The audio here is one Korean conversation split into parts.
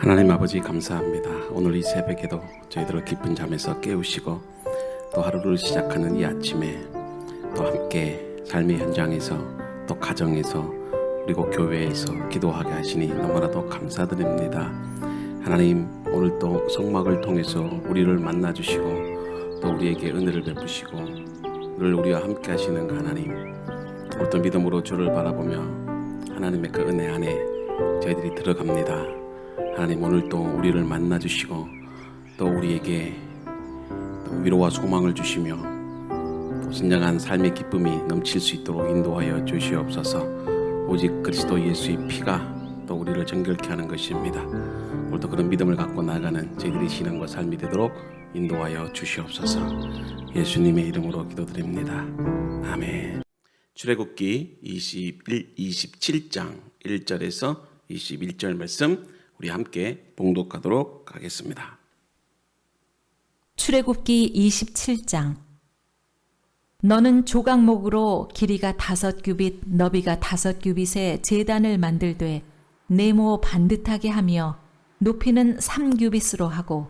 하나님 아버지 감사합니다. 오늘 이 새벽에도 저희들을 깊은 잠에서 깨우시고 또 하루를 시작하는 이 아침에 또 함께 삶의 현장에서 또 가정에서 그리고 교회에서 기도하게 하시니 너무나도 감사드립니다. 하나님, 오늘 또 성막을 통해서 우리를 만나주시고 또 우리에게 은혜를 베푸시고 늘 우리와 함께 하시는 그 하나님, 오늘도 믿음으로 주를 바라보며 하나님의 그 은혜 안에 저희들이 들어갑니다. 하나님, 오늘 또 우리를 만나주시고 또 우리에게 또 위로와 소망을 주시며 또 진정한 삶의 기쁨이 넘칠 수 있도록 인도하여 주시옵소서. 오직 그리스도 예수의 피가 또 우리를 정결케 하는 것입니다. 오늘도 그런 믿음을 갖고 나아가는 저희들의 신앙과 삶이 되도록 인도하여 주시옵소서. 예수님의 이름으로 기도드립니다. 아멘. 출애굽기 27장 1절에서 21절 말씀 우리 함께 봉독하도록 하겠습니다. 출애굽기 27장. 너는 조각목으로 길이가 5규빗, 너비가 5규빗의 제단을 만들되 네모 반듯하게 하며 높이는 3규빗으로 하고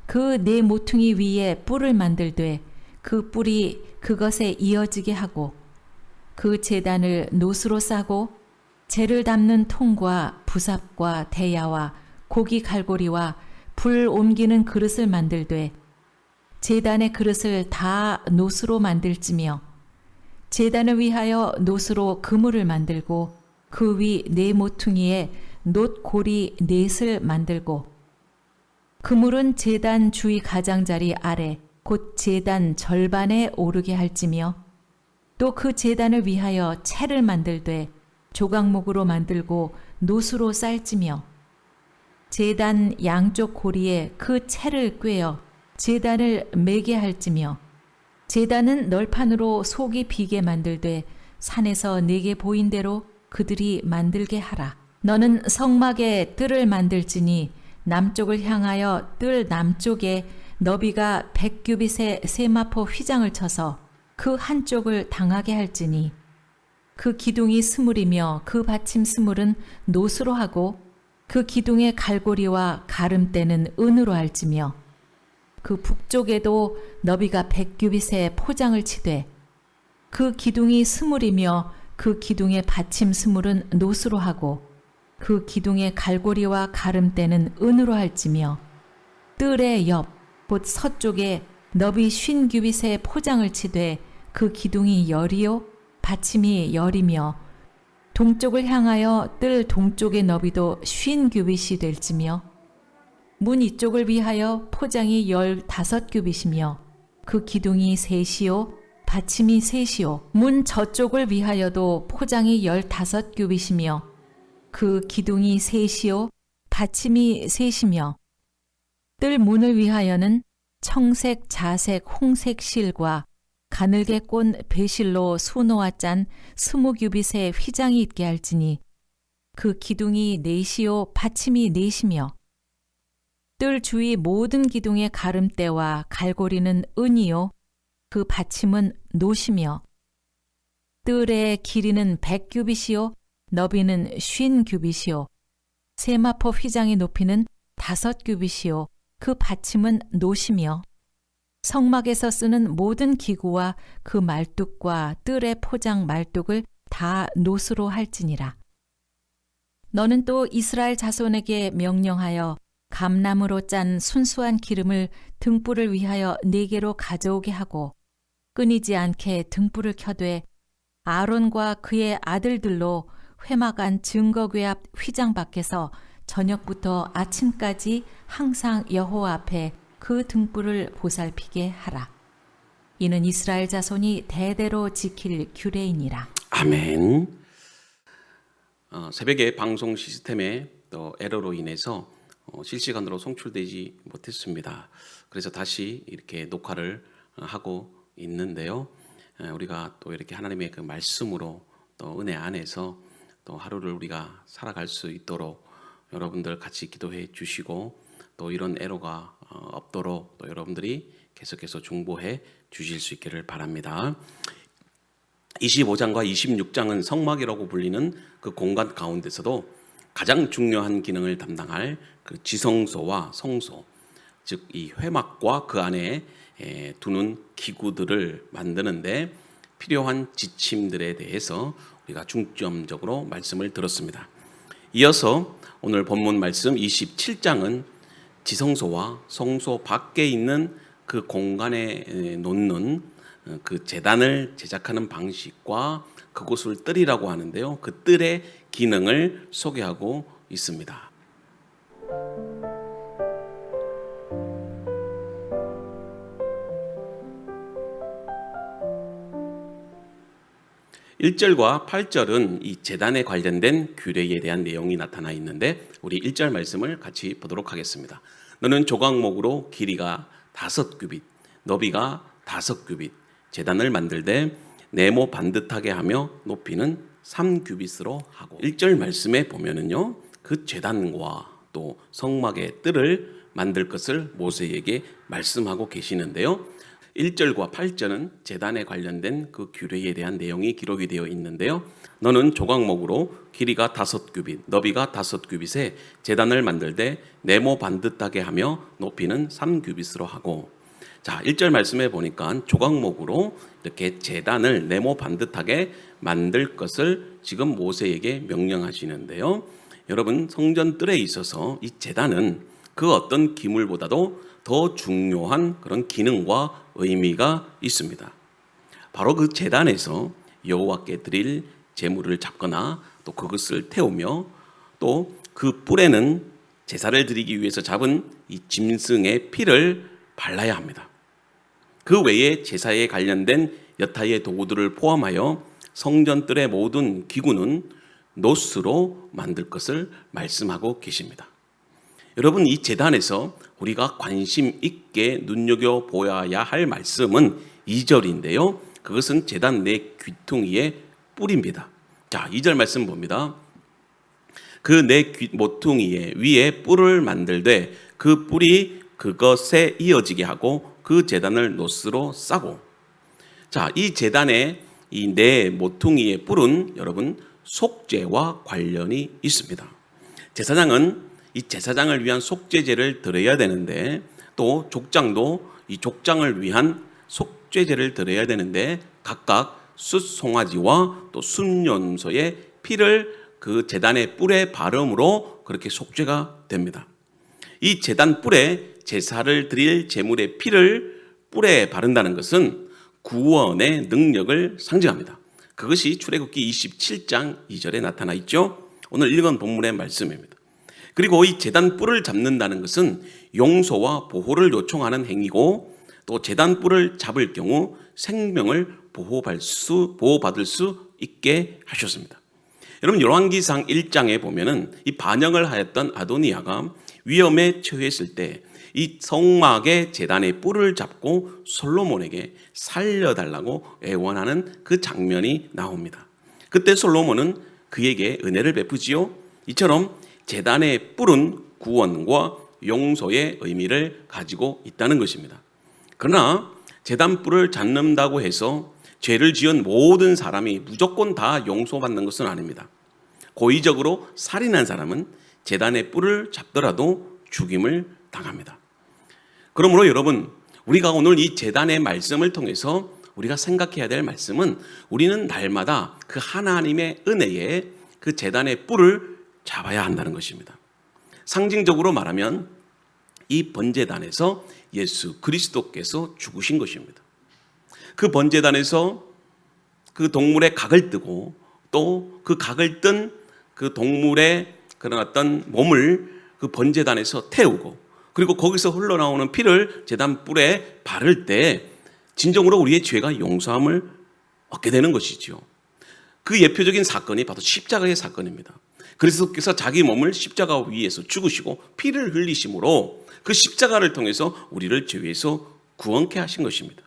그 네 모퉁이 위에 뿔을 만들되 그 뿔이 그것에 이어지게 하고 그 제단을 노수로 싸고 재를 담는 통과 부삽과 대야와 고기 갈고리와 불 옮기는 그릇을 만들되 제단의 그릇을 다 노수로 만들지며 제단을 위하여 노수로 그물을 만들고 그 위 네 모퉁이에 놋고리 넷을 만들고 그물은 제단 주위 가장자리 아래 곧 제단 절반에 오르게 할지며 또 그 제단을 위하여 채를 만들되 조각목으로 만들고 노수로 쌀지며 제단 양쪽 고리에 그 채를 꿰어 제단을 매게 할지며 제단은 널판으로 속이 비게 만들되 산에서 내게 보인 대로 그들이 만들게 하라. 너는 성막에 뜰을 만들지니 남쪽을 향하여 뜰 남쪽에 너비가 100규빗의 세마포 휘장을 쳐서 그 한쪽을 당하게 할지니 그 기둥이 스물이며 그 받침 스물은 노수로 하고 그 기둥의 갈고리와 가름대는 은으로 할지며 그 북쪽에도 너비가 100규빗의 포장을 치되 그 기둥이 스물이며 그 기둥의 받침 스물은 노수로 하고 그 기둥의 갈고리와 가름대는 은으로 할지며 뜰의 옆 곧 서쪽에 너비 50규빗의 포장을 치되 그 기둥이 열이요 받침이 열이며 동쪽을 향하여 뜰 동쪽의 너비도 50규빗이 될지며 문 이쪽을 위하여 포장이 15규빗이며 그 기둥이 셋이요 받침이 셋이요 문 저쪽을 위하여도 포장이 15규빗이며 그 기둥이 셋이요 받침이 셋이며 뜰 문을 위하여는 청색, 자색, 홍색 실과 가늘게 꼰 배실로 수놓아 짠 20규빗의 휘장이 있게 할지니 그 기둥이 넷이요 받침이 넷이며 뜰 주위 모든 기둥의 가름대와 갈고리는 은이요 그 받침은 노시며 뜰의 길이는 100규빗이요 너비는 50규빗이요 세마포 휘장의 높이는 5규빗이요 그 받침은 노시며 성막에서 쓰는 모든 기구와 그 말뚝과 뜰의 포장 말뚝을 다 노수로 할지니라. 너는 또 이스라엘 자손에게 명령하여 감나무로 짠 순수한 기름을 등불을 위하여 4개로 가져오게 하고 끊이지 않게 등불을 켜되 아론과 그의 아들들로 회막 안 증거궤 앞 휘장 밖에서 저녁부터 아침까지 항상 여호와 앞에 그 등불을 보살피게 하라. 이는 이스라엘 자손이 대대로 지킬 규례이니라. 아멘. 새벽에 방송 시스템의 또 에러로 인해서 실시간으로 송출되지 못했습니다. 그래서 다시 이렇게 녹화를 하고 있는데요. 우리가 또 이렇게 하나님의 그 말씀으로 또 은혜 안에서 또 하루를 우리가 살아갈 수 있도록 여러분들 같이 기도해 주시고 또 이런 에러가 없도록 또 여러분들이 계속해서 중보해 주실 수 있기를 바랍니다. 25장과 26장은 성막이라고 불리는 그 공간 가운데서도 가장 중요한 기능을 담당할 그 지성소와 성소, 즉 이 회막과 그 안에 두는 기구들을 만드는데 필요한 지침들에 대해서 우리가 중점적으로 말씀을 들었습니다. 이어서 오늘 본문 말씀 27장은 지성소와 성소 밖에 있는 그 공간에 놓는 그 제단을 제작하는 방식과 그곳을 뜰이라고 하는데요. 그 뜰의 기능을 소개하고 있습니다. 1절과 8절은 이 제단에 관련된 규례에 대한 내용이 나타나 있는데 우리 1절 말씀을 같이 보도록 하겠습니다. 너는 조각목으로 길이가 5규빗, 너비가 5규빗, 제단을 만들되 네모 반듯하게 하며 높이는 3규빗으로 하고. 1절 말씀에 보면은요, 그 제단과 또 성막의 뜰을 만들 것을 모세에게 말씀하고 계시는데요. 1절과 8절은 제단에 관련된 그 규례에 대한 내용이 기록이 되어 있는데요. 너는 조각목으로 길이가 5규빗, 너비가 5규빗에 제단을 만들되 네모 반듯하게 하며 높이는 3규빗으로 하고. 자, 1절 말씀에 보니까 조각목으로 이렇게 제단을 네모 반듯하게 만들 것을 지금 모세에게 명령하시는데요. 여러분, 성전 뜰에 있어서 이 제단은 그 어떤 기물보다도 더 중요한 그런 기능과 의미가 있습니다. 바로 그 제단에서 여호와께 드릴 제물을 잡거나 또 그것을 태우며 또 그 뿔에는 제사를 드리기 위해서 잡은 이 짐승의 피를 발라야 합니다. 그 외에 제사에 관련된 여타의 도구들을 포함하여 성전 뜰의 모든 기구는 노스로 만들 것을 말씀하고 계십니다. 여러분, 이 제단에서 우리가 관심 있게 눈여겨보아야 할 말씀은 2절인데요. 그것은 제단 내 귀퉁이의 뿔입니다. 자, 2절 말씀 봅니다. 그 내 모퉁이에 위에 뿔을 만들되 그 뿔이 그것에 이어지게 하고 그 제단을 노스로 싸고. 자, 이 제단의 이 내 모퉁이의 뿔은 여러분 속죄와 관련이 있습니다. 제사장은 이 제사장을 위한 속죄제를 드려야 되는데 또 족장도 이 족장을 위한 속죄제를 드려야 되는데 각각 숫송아지와 또 순염소의 피를 그 제단의 뿔에 바름으로 그렇게 속죄가 됩니다. 이 제단 뿔에 제사를 드릴 제물의 피를 뿔에 바른다는 것은 구원의 능력을 상징합니다. 그것이 출애굽기 27장 2절에 나타나 있죠. 오늘 읽은 본문의 말씀입니다. 그리고 이 제단 뿔을 잡는다는 것은 용서와 보호를 요청하는 행위고 또 제단 뿔을 잡을 경우 생명을 보호받을 수 있게 하셨습니다. 여러분, 열왕기상 1장에 보면은 이 반역을 하였던 아도니아가 위험에 처했을 때 이 성막의 제단의 뿔을 잡고 솔로몬에게 살려달라고 애원하는 그 장면이 나옵니다. 그때 솔로몬은 그에게 은혜를 베푸지요. 이처럼 제단의 뿔은 구원과 용서의 의미를 가지고 있다는 것입니다. 그러나 제단 뿔을 잡는다고 해서 죄를 지은 모든 사람이 무조건 다 용서받는 것은 아닙니다. 고의적으로 살인한 사람은 제단의 뿔을 잡더라도 죽임을 당합니다. 그러므로 여러분, 우리가 오늘 이 제단의 말씀을 통해서 우리가 생각해야 될 말씀은 우리는 날마다 그 하나님의 은혜에 그 제단의 뿔을 잡아야 한다는 것입니다. 상징적으로 말하면 이 번제단에서 예수 그리스도께서 죽으신 것입니다. 그 번제단에서 그 동물의 각을 뜨고 또 그 각을 뜬 그 동물의 그런 어떤 몸을 그 번제단에서 태우고 그리고 거기서 흘러나오는 피를 제단 뿔에 바를 때 진정으로 우리의 죄가 용서함을 얻게 되는 것이지요. 그 예표적인 사건이 바로 십자가의 사건입니다. 그리스도께서 자기 몸을 십자가 위에서 죽으시고 피를 흘리심으로 그 십자가를 통해서 우리를 죄에서 구원케 하신 것입니다.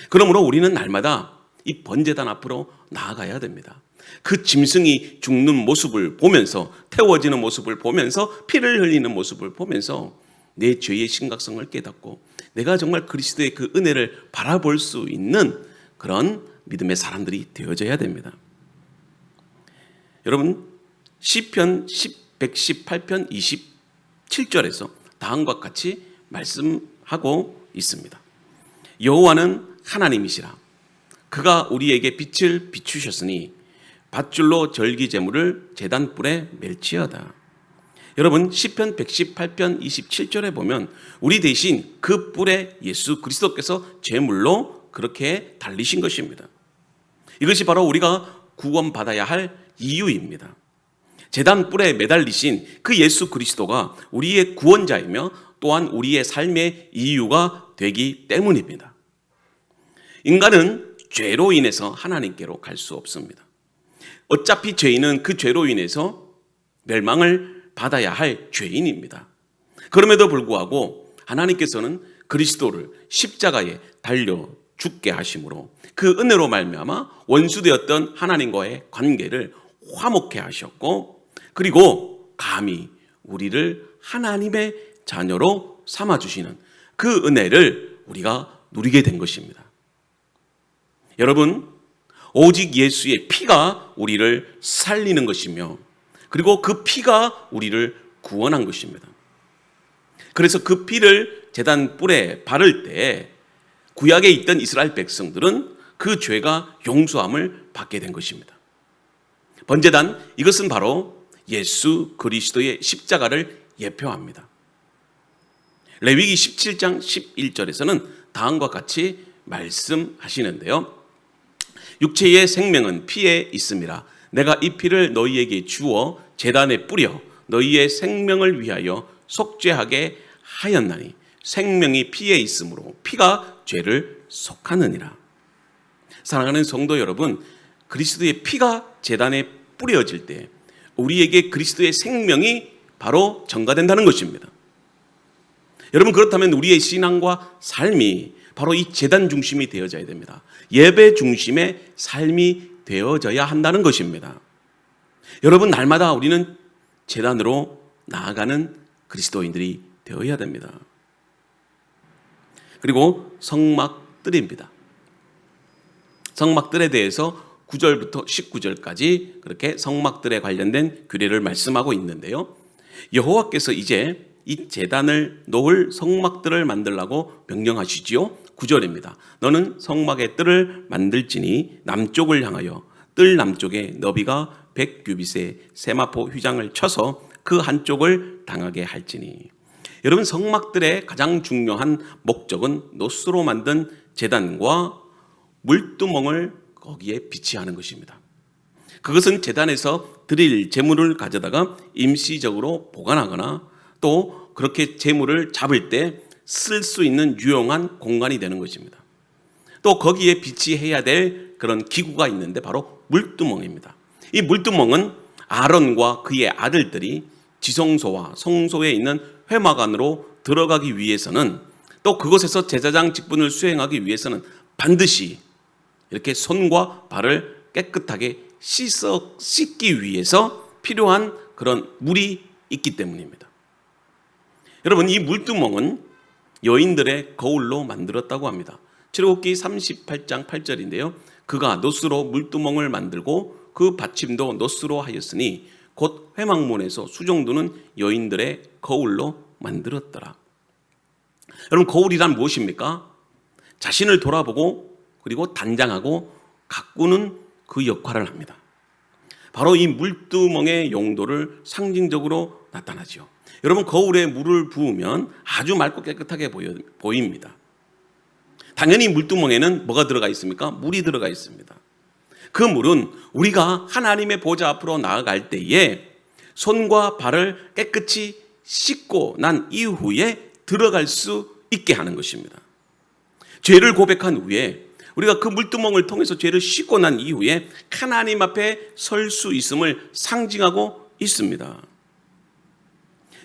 그러므로 우리는 날마다 이 번제단 앞으로 나아가야 됩니다. 그 짐승이 죽는 모습을 보면서, 태워지는 모습을 보면서, 피를 흘리는 모습을 보면서 내 죄의 심각성을 깨닫고 내가 정말 그리스도의 그 은혜를 바라볼 수 있는 그런 믿음의 사람들이 되어져야 됩니다. 여러분, 시편 118편 27절에서 다음과 같이 말씀하고 있습니다. 여호와는 하나님이시라. 그가 우리에게 빛을 비추셨으니 밧줄로 절기제물을 제단불에 멜지어다. 여러분, 시편 118편 27절에 보면 우리 대신 그 뿔에 예수 그리스도께서 제물로 그렇게 달리신 것입니다. 이것이 바로 우리가 구원받아야 할 이유입니다. 제단 뿔에 매달리신 그 예수 그리스도가 우리의 구원자이며 또한 우리의 삶의 이유가 되기 때문입니다. 인간은 죄로 인해서 하나님께로 갈 수 없습니다. 어차피 죄인은 그 죄로 인해서 멸망을 받아야 할 죄인입니다. 그럼에도 불구하고 하나님께서는 그리스도를 십자가에 달려 죽게 하심으로 그 은혜로 말미암아 원수되었던 하나님과의 관계를 화목케 하셨고, 그리고 감히 우리를 하나님의 자녀로 삼아주시는 그 은혜를 우리가 누리게 된 것입니다. 여러분, 오직 예수의 피가 우리를 살리는 것이며, 그리고 그 피가 우리를 구원한 것입니다. 그래서 그 피를 제단 뿔에 바를 때 구약에 있던 이스라엘 백성들은 그 죄가 용서함을 받게 된 것입니다. 번제단, 이것은 바로 예수 그리스도의 십자가를 예표합니다. 레위기 17장 11절에서는 다음과 같이 말씀하시는데요. 육체의 생명은 피에 있음이라. 내가 이 피를 너희에게 주어 제단에 뿌려 너희의 생명을 위하여 속죄하게 하였나니 생명이 피에 있으므로 피가 죄를 속하느니라. 사랑하는 성도 여러분, 그리스도의 피가 제단에 뿌려질 때 우리에게 그리스도의 생명이 바로 전가된다는 것입니다. 여러분, 그렇다면 우리의 신앙과 삶이 바로 이 제단 중심이 되어져야 됩니다. 예배 중심의 삶이 되어져야 한다는 것입니다. 여러분, 날마다 우리는 제단으로 나아가는 그리스도인들이 되어야 됩니다. 그리고 성막들입니다. 성막들에 대해서 9절부터 19절까지 그렇게 성막들에 관련된 규례를 말씀하고 있는데요. 여호와께서 이제 이 제단을 놓을 성막들을 만들라고 명령하시지요. 9절입니다. 너는 성막의 뜰을 만들지니 남쪽을 향하여 뜰 남쪽에 너비가 100규빗의 세마포 휘장을 쳐서 그 한쪽을 당하게 할지니. 여러분, 성막들의 가장 중요한 목적은 노스로 만든 제단과 물두멍을 거기에 비치하는 것입니다. 그것은 제단에서 드릴 제물을 가져다가 임시적으로 보관하거나 또 그렇게 제물을 잡을 때 쓸 수 있는 유용한 공간이 되는 것입니다. 또 거기에 비치해야 될 그런 기구가 있는데 바로 물두멍입니다. 이 물두멍은 아론과 그의 아들들이 지성소와 성소에 있는 회막 안으로 들어가기 위해서는, 또 그곳에서 제사장 직분을 수행하기 위해서는 반드시 이렇게 손과 발을 깨끗하게 씻기 위해서 필요한 그런 물이 있기 때문입니다. 여러분, 이 물두멍은 여인들의 거울로 만들었다고 합니다. 출애굽기 38장 8절인데요. 그가 노스로 물두멍을 만들고 그 받침도 노스로 하였으니 곧 회막문에서 수종두는 여인들의 거울로 만들었더라. 여러분, 거울이란 무엇입니까? 자신을 돌아보고 그리고 단장하고 가꾸는 그 역할을 합니다. 바로 이 물두멍의 용도를 상징적으로 나타나죠. 여러분, 거울에 물을 부으면 아주 맑고 깨끗하게 보입니다. 당연히 물두멍에는 뭐가 들어가 있습니까? 물이 들어가 있습니다. 그 물은 우리가 하나님의 보좌 앞으로 나아갈 때에 손과 발을 깨끗이 씻고 난 이후에 들어갈 수 있게 하는 것입니다. 죄를 고백한 후에 우리가 그 물두멍을 통해서 죄를 씻고 난 이후에 하나님 앞에 설 수 있음을 상징하고 있습니다.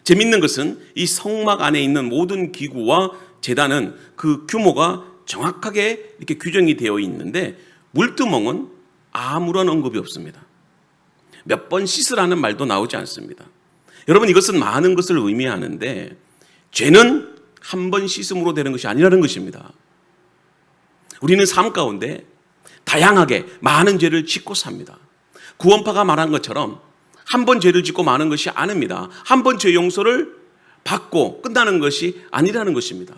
재밌는 것은 이 성막 안에 있는 모든 기구와 제단은 그 규모가 정확하게 이렇게 규정이 되어 있는데 물두멍은 아무런 언급이 없습니다. 몇 번 씻으라는 말도 나오지 않습니다. 여러분, 이것은 많은 것을 의미하는데 죄는 한 번 씻음으로 되는 것이 아니라는 것입니다. 우리는 삶 가운데 다양하게 많은 죄를 짓고 삽니다. 구원파가 말한 것처럼 한 번 죄를 짓고 마는 것이 아닙니다. 한 번 죄 용서를 받고 끝나는 것이 아니라는 것입니다.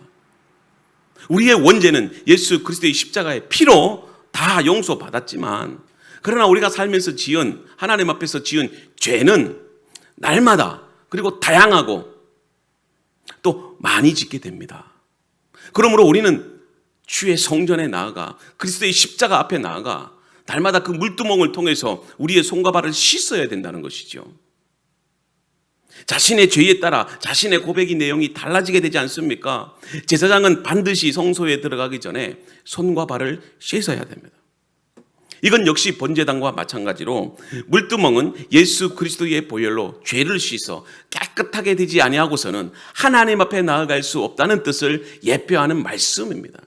우리의 원죄는 예수 그리스도의 십자가의 피로 다 용서받았지만, 그러나 우리가 살면서 지은, 하나님 앞에서 지은 죄는 날마다 그리고 다양하고 또 많이 짓게 됩니다. 그러므로 우리는 주의 성전에 나아가 그리스도의 십자가 앞에 나아가 날마다 그 물두멍을 통해서 우리의 손과 발을 씻어야 된다는 것이죠. 자신의 죄에 따라 자신의 고백의 내용이 달라지게 되지 않습니까? 제사장은 반드시 성소에 들어가기 전에 손과 발을 씻어야 됩니다. 이건 역시 번제단과 마찬가지로 물두멍은 예수 그리스도의 보혈로 죄를 씻어 깨끗하게 되지 아니하고서는 하나님 앞에 나아갈 수 없다는 뜻을 예표하는 말씀입니다.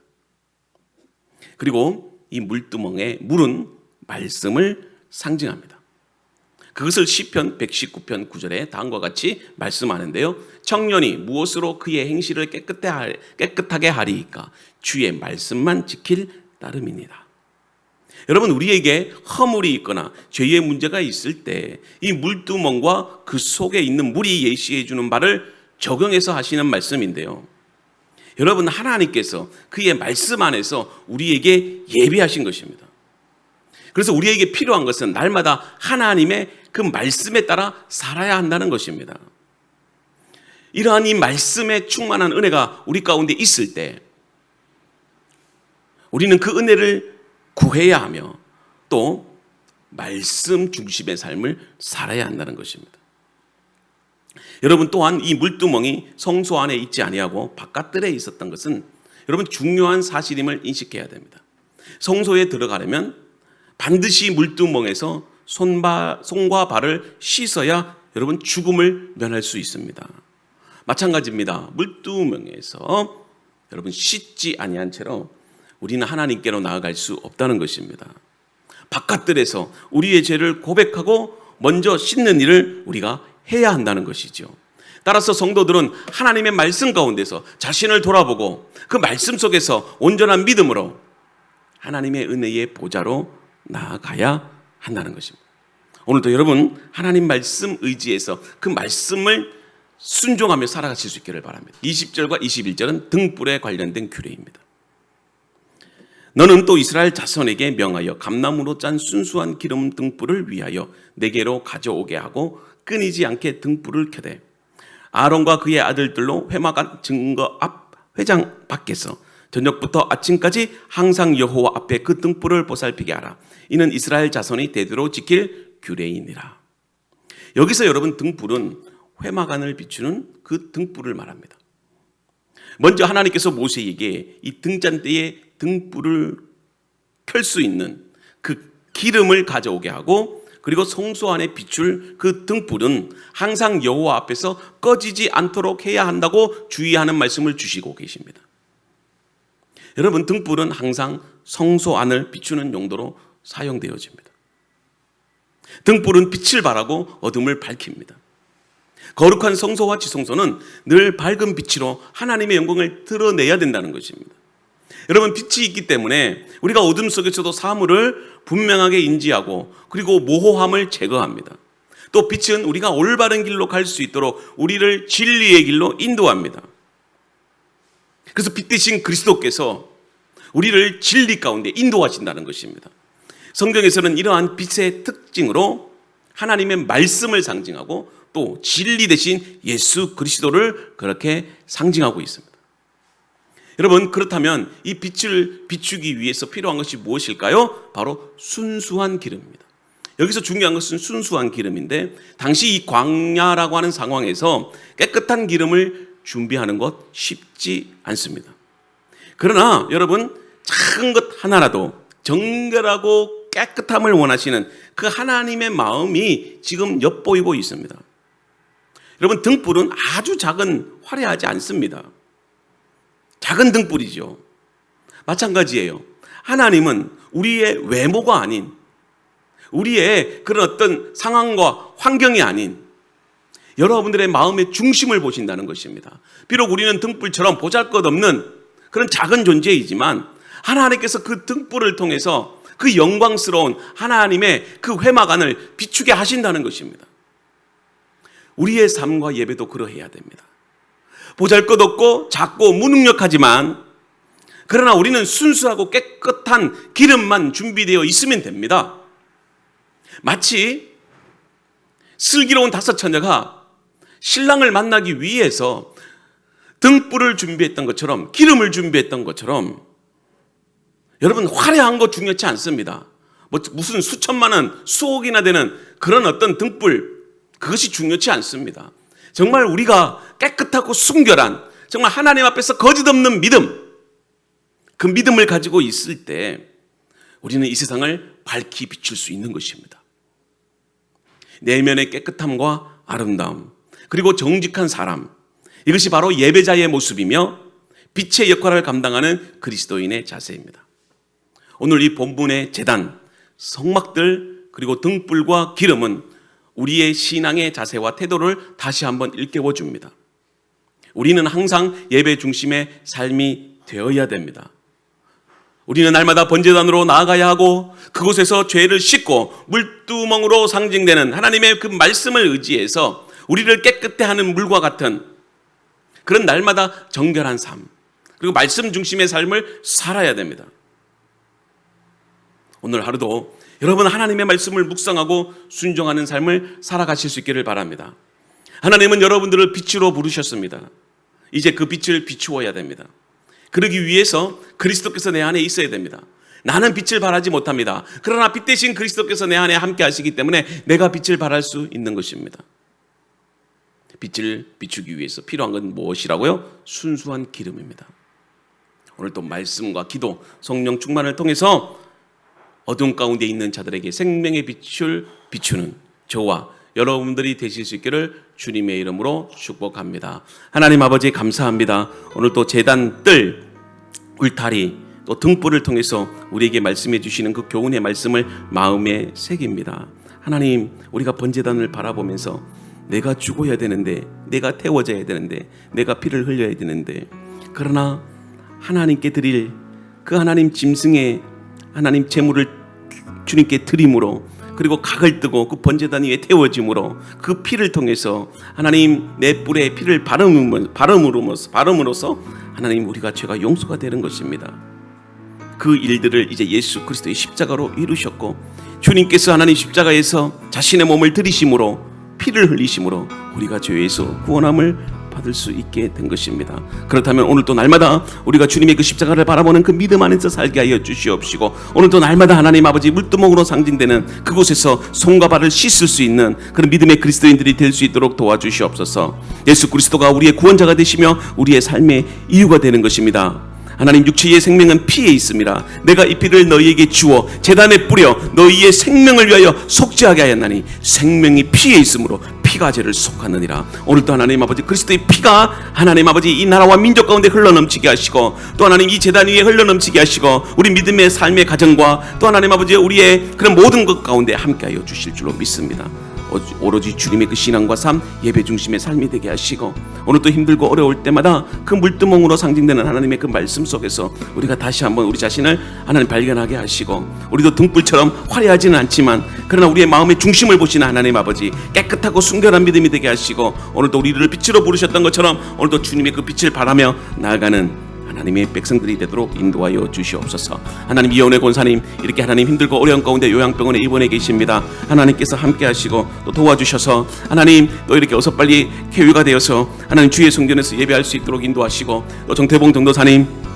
그리고 이 물두멍의 물은 말씀을 상징합니다. 그것을 시편 119편 9절에 다음과 같이 말씀하는데요. 청년이 무엇으로 그의 행실을 깨끗하게 하리이까? 주의 말씀만 지킬 따름이니라. 여러분, 우리에게 허물이 있거나 죄의 문제가 있을 때 이 물두멍과 그 속에 있는 물이 예시해 주는 바를 적용해서 하시는 말씀인데요. 여러분, 하나님께서 그의 말씀 안에서 우리에게 예비하신 것입니다. 그래서 우리에게 필요한 것은 날마다 하나님의 그 말씀에 따라 살아야 한다는 것입니다. 이러한 이 말씀에 충만한 은혜가 우리 가운데 있을 때 우리는 그 은혜를 구해야 하며 또 말씀 중심의 삶을 살아야 한다는 것입니다. 여러분, 또한 이 물두멍이 성소 안에 있지 아니하고 바깥들에 있었던 것은 여러분 중요한 사실임을 인식해야 됩니다. 성소에 들어가려면 반드시 물두멍에서 손과 발을 씻어야 여러분 죽음을 면할 수 있습니다. 마찬가지입니다. 물두멍에서 여러분 씻지 아니한 채로 우리는 하나님께로 나아갈 수 없다는 것입니다. 바깥들에서 우리의 죄를 고백하고 먼저 씻는 일을 우리가 해야 한다는 것이죠. 따라서 성도들은 하나님의 말씀 가운데서 자신을 돌아보고 그 말씀 속에서 온전한 믿음으로 하나님의 은혜의 보좌로 나아가야 한다는 것입니다. 오늘도 여러분 하나님 말씀 의지해서 그 말씀을 순종하며 살아가실 수 있기를 바랍니다. 20절과 21절은 등불에 관련된 규례입니다. 너는 또 이스라엘 자손에게 명하여 감나무로 짠 순수한 기름 등불을 위하여 내게로 가져오게 하고 끊이지 않게 등불을 켜되 아론과 그의 아들들로 회막안 증거 앞 회장 밖에서 저녁부터 아침까지 항상 여호와 앞에 그 등불을 보살피게 하라. 이는 이스라엘 자손이 대대로 지킬 규례이니라. 여기서 여러분 등불은 회막안을 비추는 그 등불을 말합니다. 먼저 하나님께서 모세에게 이 등잔대에 등불을 켤 수 있는 그 기름을 가져오게 하고 그리고 성소 안에 비출 그 등불은 항상 여호와 앞에서 꺼지지 않도록 해야 한다고 주의하는 말씀을 주시고 계십니다. 여러분, 등불은 항상 성소 안을 비추는 용도로 사용되어집니다. 등불은 빛을 발하고 어둠을 밝힙니다. 거룩한 성소와 지성소는 늘 밝은 빛으로 하나님의 영광을 드러내야 된다는 것입니다. 여러분, 빛이 있기 때문에 우리가 어둠 속에서도 사물을 분명하게 인지하고 그리고 모호함을 제거합니다. 또 빛은 우리가 올바른 길로 갈 수 있도록 우리를 진리의 길로 인도합니다. 그래서 빛 대신 그리스도께서 우리를 진리 가운데 인도하신다는 것입니다. 성경에서는 이러한 빛의 특징으로 하나님의 말씀을 상징하고 또 진리 대신 예수 그리스도를 그렇게 상징하고 있습니다. 여러분, 그렇다면 이 빛을 비추기 위해서 필요한 것이 무엇일까요? 바로 순수한 기름입니다. 여기서 중요한 것은 순수한 기름인데 당시 이 광야라고 하는 상황에서 깨끗한 기름을 준비하는 것 쉽지 않습니다. 그러나 여러분, 작은 것 하나라도 정결하고 깨끗함을 원하시는 그 하나님의 마음이 지금 엿보이고 있습니다. 여러분, 등불은 아주 작은, 화려하지 않습니다. 작은 등불이죠. 마찬가지예요. 하나님은 우리의 외모가 아닌, 우리의 그런 어떤 상황과 환경이 아닌 여러분들의 마음의 중심을 보신다는 것입니다. 비록 우리는 등불처럼 보잘것없는 그런 작은 존재이지만 하나님께서 그 등불을 통해서 그 영광스러운 하나님의 그 회막안을 비추게 하신다는 것입니다. 우리의 삶과 예배도 그러해야 됩니다. 보잘것없고 작고 무능력하지만 그러나 우리는 순수하고 깨끗한 기름만 준비되어 있으면 됩니다. 마치 슬기로운 다섯 처녀가 신랑을 만나기 위해서 등불을 준비했던 것처럼, 기름을 준비했던 것처럼, 여러분, 화려한 거 중요치 않습니다. 무슨 수천만 원, 수억이나 되는 그런 어떤 등불, 그것이 중요치 않습니다. 정말 우리가 깨끗하고 순결한, 정말 하나님 앞에서 거짓 없는 믿음, 그 믿음을 가지고 있을 때 우리는 이 세상을 밝히 비출 수 있는 것입니다. 내면의 깨끗함과 아름다움, 그리고 정직한 사람, 이것이 바로 예배자의 모습이며 빛의 역할을 감당하는 그리스도인의 자세입니다. 오늘 이 본문의 제단, 성막들, 그리고 등불과 기름은 우리의 신앙의 자세와 태도를 다시 한번 일깨워 줍니다. 우리는 항상 예배 중심의 삶이 되어야 됩니다. 우리는 날마다 번제단으로 나아가야 하고 그곳에서 죄를 씻고 물두멍으로 상징되는 하나님의 그 말씀을 의지해서 우리를 깨끗해 하는 물과 같은 그런 날마다 정결한 삶, 그리고 말씀 중심의 삶을 살아야 됩니다. 오늘 하루도 여러분 하나님의 말씀을 묵상하고 순종하는 삶을 살아가실 수 있기를 바랍니다. 하나님은 여러분들을 빛으로 부르셨습니다. 이제 그 빛을 비추어야 됩니다. 그러기 위해서 그리스도께서 내 안에 있어야 됩니다. 나는 빛을 발하지 못합니다. 그러나 빛 대신 그리스도께서 내 안에 함께 하시기 때문에 내가 빛을 발할 수 있는 것입니다. 빛을 비추기 위해서 필요한 건 무엇이라고요? 순수한 기름입니다. 오늘 또 말씀과 기도, 성령 충만을 통해서 어두운 가운데 있는 자들에게 생명의 빛을 비추는 저와 여러분들이 되실 수 있기를 주님의 이름으로 축복합니다. 하나님 아버지 감사합니다. 오늘 또 제단 뜰, 울타리, 또 등불을 통해서 우리에게 말씀해 주시는 그 교훈의 말씀을 마음에 새깁니다. 하나님, 우리가 번제단을 바라보면서 내가 죽어야 되는데, 내가 태워져야 되는데, 내가 피를 흘려야 되는데, 그러나 하나님께 드릴 그 하나님 짐승의 하나님 제물을 주님께 드림으로, 그리고 각을 뜨고 그 번제단 위에 태워짐으로 그 피를 통해서 하나님 내 뿔에 피를 바름으로써 하나님 우리가 죄가 용서가 되는 것입니다. 그 일들을 이제 예수 그리스도의 십자가로 이루셨고 주님께서 하나님 십자가에서 자신의 몸을 들이심으로 피를 흘리심으로 우리가 죄에서 구원함을 받을 수 있게 된 것입니다. 그렇다면 오늘 또 날마다 우리가 주님의 그 십자가를 바라보는 그 믿음 안에서 살게 하여 주시옵시고, 오늘 또 날마다 하나님 아버지 물두멍으로 상징되는 그곳에서 손과 발을 씻을 수 있는 그런 믿음의 그리스도인들이 될 수 있도록 도와주시옵소서. 예수 그리스도가 우리의 구원자가 되시며 우리의 삶의 이유가 되는 것입니다. 하나님, 육체의 생명은 피에 있습니다. 내가 이 피를 너희에게 주어 제단에 뿌려 너희의 생명을 위하여 속죄하게 하였나니 생명이 피에 있으므로 피가 죄를 속하느니라. 오늘도 하나님 아버지 그리스도의 피가 하나님 아버지 이 나라와 민족 가운데 흘러넘치게 하시고, 또 하나님 이 제단 위에 흘러넘치게 하시고, 우리 믿음의 삶의 가정과 또 하나님 아버지 우리의 그런 모든 것 가운데 함께하여 주실 줄로 믿습니다. 오로지 주님의 그 신앙과 삶, 예배 중심의 삶이 되게 하시고, 오늘 또 힘들고 어려울 때마다 그 물두멍으로 상징되는 하나님의 그 말씀 속에서 우리가 다시 한번 우리 자신을 하나님 발견하게 하시고, 우리도 등불처럼 화려하지는 않지만 그러나 우리의 마음의 중심을 보시는 하나님 아버지 깨끗하고 순결한 믿음이 되게 하시고, 오늘도 우리를 빛으로 부르셨던 것처럼 오늘도 주님의 그 빛을 바라며 나아가는 하나님의 백성들이 되도록 인도하여 주시옵소서. 하나님, 이혼의 권사님 이렇게 하나님 힘들고 어려운 가운데 요양병원에 입원해 계십니다. 하나님께서 함께 하시고 또 도와주셔서 하나님 또 이렇게 어서 빨리 쾌유가 되어서 하나님 주의 성전에서 예배할 수 있도록 인도하시고, 또 정태봉 전도사님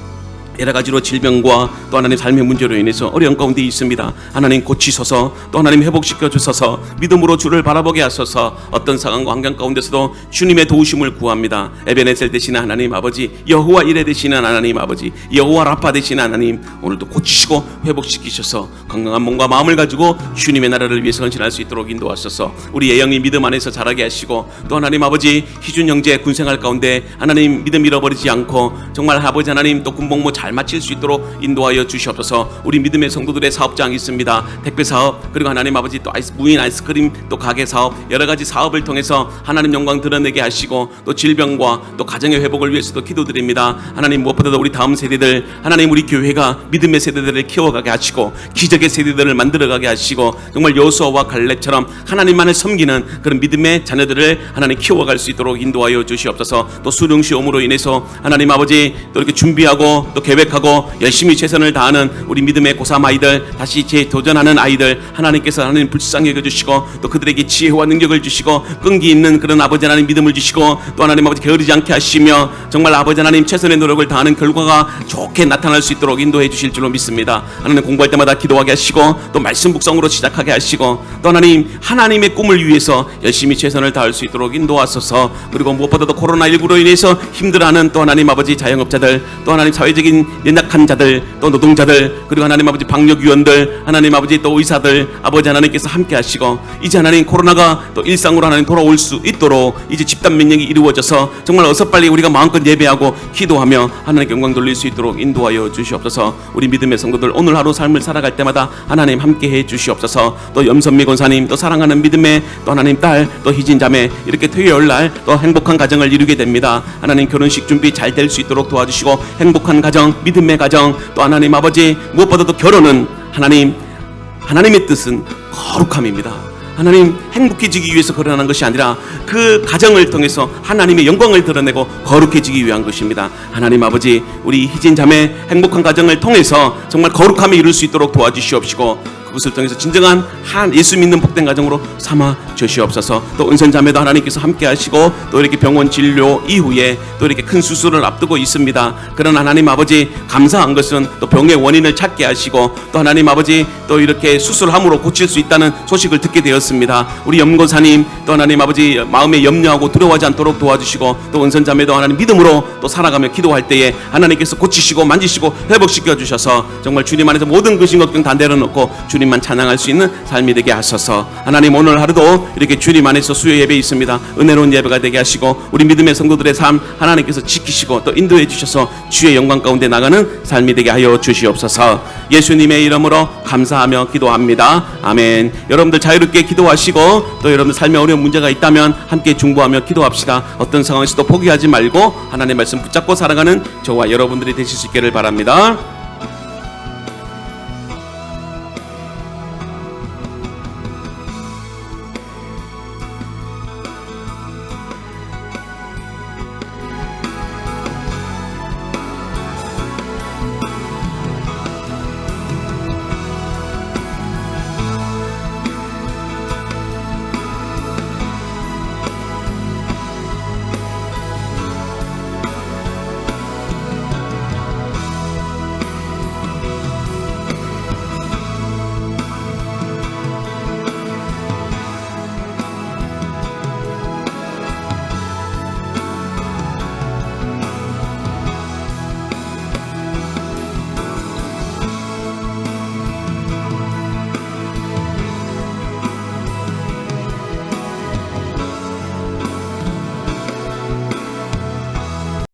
여러 가지로 질병과 또 하나님 삶의 문제로 인해서 어려운 가운데 있습니다. 하나님 고치소서, 또 하나님 회복시켜 주소서, 믿음으로 주를 바라보게 하소서. 어떤 상황과 환경 가운데서도 주님의 도우심을 구합니다. 에베네셀 되시는 하나님 아버지, 여호와 이레 되시는 하나님 아버지, 여호와 라파 되시는 하나님, 오늘도 고치시고 회복시키셔서 건강한 몸과 마음을 가지고 주님의 나라를 위해서 헌신할 수 있도록 인도하소서. 우리 예영이 믿음 안에서 자라게 하시고, 또 하나님 아버지 희준 형제 군생활 가운데 하나님 믿음 잃어버리지 않고 정말 아버지 하나님 또 군복무 잘 잘 마칠 수 있도록 인도하여 주시옵소서. 우리 믿음의 성도들의 사업장이 있습니다. 택배 사업, 그리고 하나님 아버지 또 무인 아이스크림 또 가게 사업, 여러 가지 사업을 통해서 하나님 영광 드러내게 하시고 또 질병과 또 가정의 회복을 위해서도 기도드립니다. 하나님 무엇보다도 우리 다음 세대들, 하나님 우리 교회가 믿음의 세대들을 키워가게 하시고 기적의 세대들을 만들어가게 하시고 정말 여호수아와 갈렙처럼 하나님만을 섬기는 그런 믿음의 자녀들을 하나님 키워갈 수 있도록 인도하여 주시옵소서. 또 수능시험으로 인해서 하나님 아버지 또 이렇게 준비하고 또 계획하고 열심히 최선을 다하는 우리 믿음의 고3 아이들, 다시 재도전하는 아이들 하나님께서 하나님 불쌍히 여겨주시고 또 그들에게 지혜와 능력을 주시고 끈기 있는 그런 아버지 하나님 믿음을 주시고 또 하나님 아버지 게으르지 않게 하시며 정말 아버지 하나님 최선의 노력을 다하는 결과가 좋게 나타날 수 있도록 인도해 주실 줄로 믿습니다. 하나님 공부할 때마다 기도하게 하시고 또 말씀 묵상으로 시작하게 하시고 또 하나님의 꿈을 위해서 열심히 최선을 다할 수 있도록 인도하소서. 그리고 무엇보다도 코로나19로 인해서 힘들어하는 또 하나님 아버지 자영업자들, 또 하나님 사회적인 연약한 자들, 또 노동자들, 그리고 하나님 아버지 방역위원들, 하나님 아버지 또 의사들, 아버지 하나님께서 함께 하시고 이제 하나님 코로나가 또 일상으로 하나님 돌아올 수 있도록 이제 집단 면역이 이루어져서 정말 어서 빨리 우리가 마음껏 예배하고 기도하며 하나님께 영광 돌릴 수 있도록 인도하여 주시옵소서. 우리 믿음의 성도들 오늘 하루 삶을 살아갈 때마다 하나님 함께 해 주시옵소서. 또 염선미 권사님, 또 사랑하는 믿음의 또 하나님 딸, 또 희진 자매, 이렇게 토요일 날 또 행복한 가정을 이루게 됩니다. 하나님 결혼식 준비 잘 될 수 있도록 도와주시고 행복한 가정, 믿음의 가정, 또 하나님 아버지 무엇보다도 결혼은 하나님의 뜻은 거룩함입니다. 하나님 행복해지기 위해서 결혼하는 것이 아니라 그 가정을 통해서 하나님의 영광을 드러내고 거룩해지기 위한 것입니다. 하나님 아버지 우리 희진 자매 행복한 가정을 통해서 정말 거룩함에 이룰 수 있도록 도와주시옵시고 그것을 통해서 진정한 한 예수 믿는 복된 가정으로 삼아 주시옵소서. 또 은선 자매도 하나님께서 함께 하시고 또 이렇게 병원 진료 이후에 또 이렇게 큰 수술을 앞두고 있습니다. 그런 하나님 아버지 감사한 것은 또 병의 원인을 찾게 하시고 또 하나님 아버지 또 이렇게 수술함으로 고칠 수 있다는 소식을 듣게 되었습니다. 우리 염고사님 또 하나님 아버지 마음에 염려하고 두려워하지 않도록 도와주시고 또 은선 자매도 하나님 믿음으로 또 살아가며 기도할 때에 하나님께서 고치시고 만지시고 회복시켜 주셔서 정말 주님 안에서 모든 근심 걱정 다 내려놓고 주님만 찬양할 수 있는 삶이 되게 하소서. 하나님 오늘 하루도 이렇게 주님 안에서 수요 예배 있습니다. 은혜로운 예배가 되게 하시고 우리 믿음의 성도들의 삶 하나님께서 지키시고 또 인도해 주셔서 주의 영광 가운데 나가는 삶이 되게 하여 주시옵소서. 예수님의 이름으로 감사하며 기도합니다. 아멘. 여러분들 자유롭게 기도하시고 또 여러분들 삶에 어려운 문제가 있다면 함께 중보하며 기도합시다. 어떤 상황에서도 포기하지 말고 하나님의 말씀 붙잡고 살아가는 저와 여러분들이 되실 수 있기를 바랍니다.